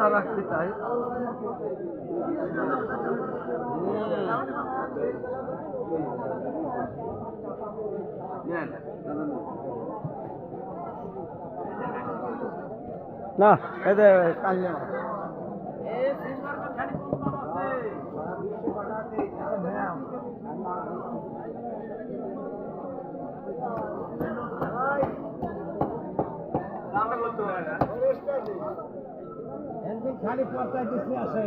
রাখতে চাই না এদের কাল খালি পর্দায় বেশি আসে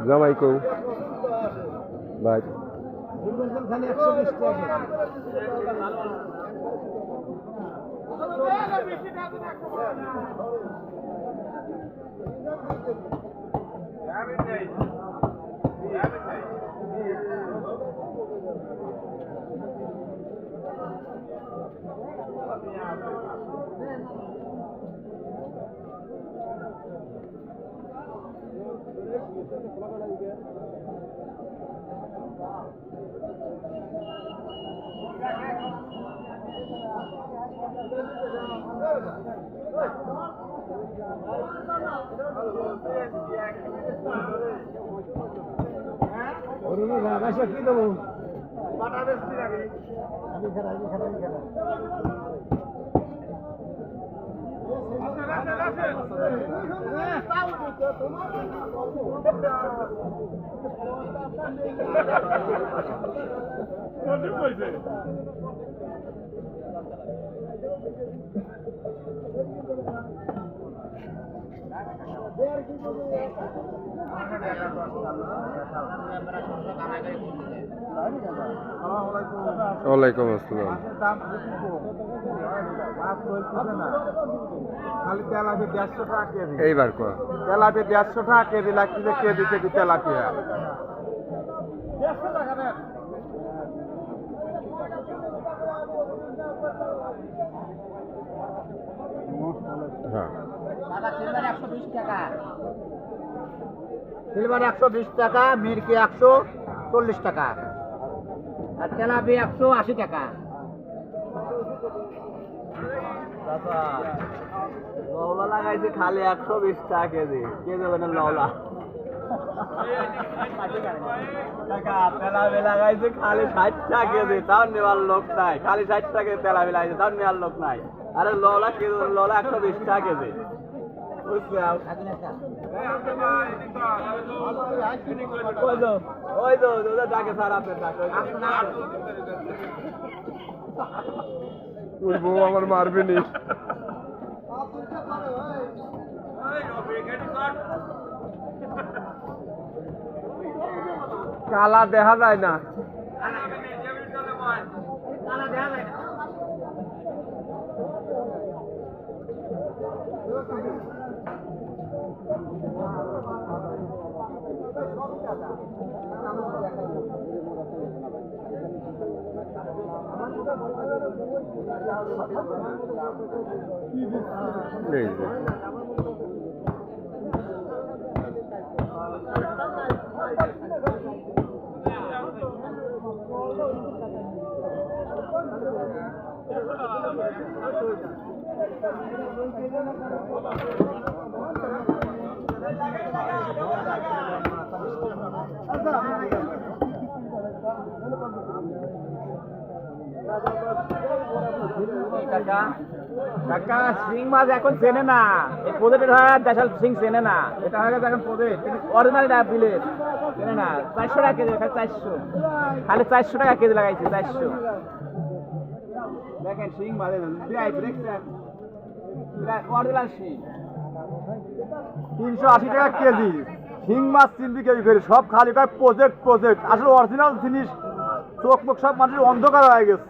জামাই কৌ ভাই খালি 120 টাকা কি দেবো বাটা বেশি লাগে আগে খেলা ওয়ালাইকুম আসসালাম খালি তেলাপি 150 টাকা কেজি এইবার কর তেলাপি 150 টাকা কেজি লাগছে কেজি তেলাপিয়া 150 টাকা দেন হ্যাঁ সিলভার 120 টাকা মিরকি 140 টাকা আর তেলাপি 180 টাকা লওলা লাগাইছে খালি 120 টাকা কেজি কে দেবে না লওলা টাকা তেলাপি লাগাইছে খালি 60 টাকা কেজি তাও নেওয়ার লোক নাই খালি 60 টাকা তেলাপি লাগাইছে তাও নেওয়ার লোক নাই আরে লওলা কেজি লওলা 120 টাকা কেজি ওই তো ডাকে স্যার আপনার ডাকে ওই বউ আমার মারবে নি কালা দেখা যায় না এই যে কাকা সিং মাছ এখন চেনে না এই প্রজেক্টের হয় দেশাল সিং চেনে না এটা হয়ে গেছে এখন প্রজেক্ট অরিজিনাল বিলের চেনে না 400 টাকা কেজি খালি 400 টাকা কেজি লাগাইছে 400 দেখেন সিং মাছ দেখছেন অরিজিনাল সিং 380 টাকা কেজি শিং মাছ চিনবি কেউ করে সব খালি কয় প্রজেক্ট আসলে অরিজিনাল জিনিস চোখ মুখ সব মানুষের অন্ধকার হয়ে গেছে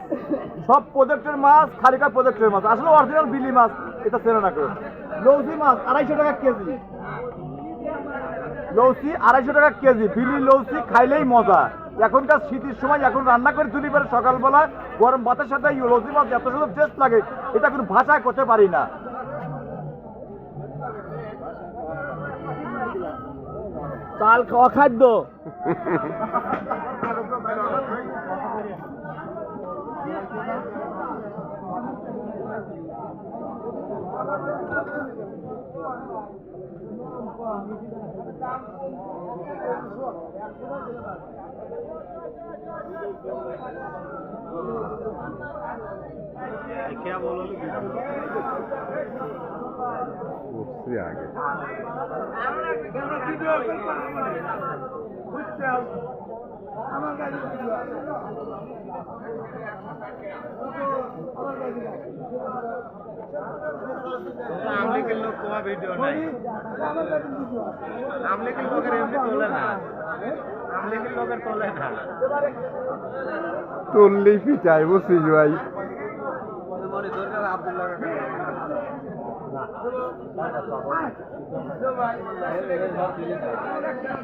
সব প্রজেক্টের মাছ খালি কয় প্রজেক্টের মাছ আসলে অরিজিনাল বিলি মাছ এটা চেনে না কেউ লৌসি মাছ 250 টাকা কেজি লৌসি 250 টাকা কেজি বিলি লৌসি খাইলেই মজা এখনকার শীতের সময় এখন রান্না করে তুলি পারে সকালবেলা গরম ভাতের সাথে এই লৌসি মাছ এত সুন্দর টেস্ট লাগে এটা কোনো ভাষায় করতে পারি না চাল খাওয়া খাদ্য উঠছি আগে আমলিকের লোক কোয়া ভিডিও নাই আমলিকের লোকের এমনি তোলে না আমলিকের লোকের তোলে না তুললেই পিটাই বুঝছিস ভাই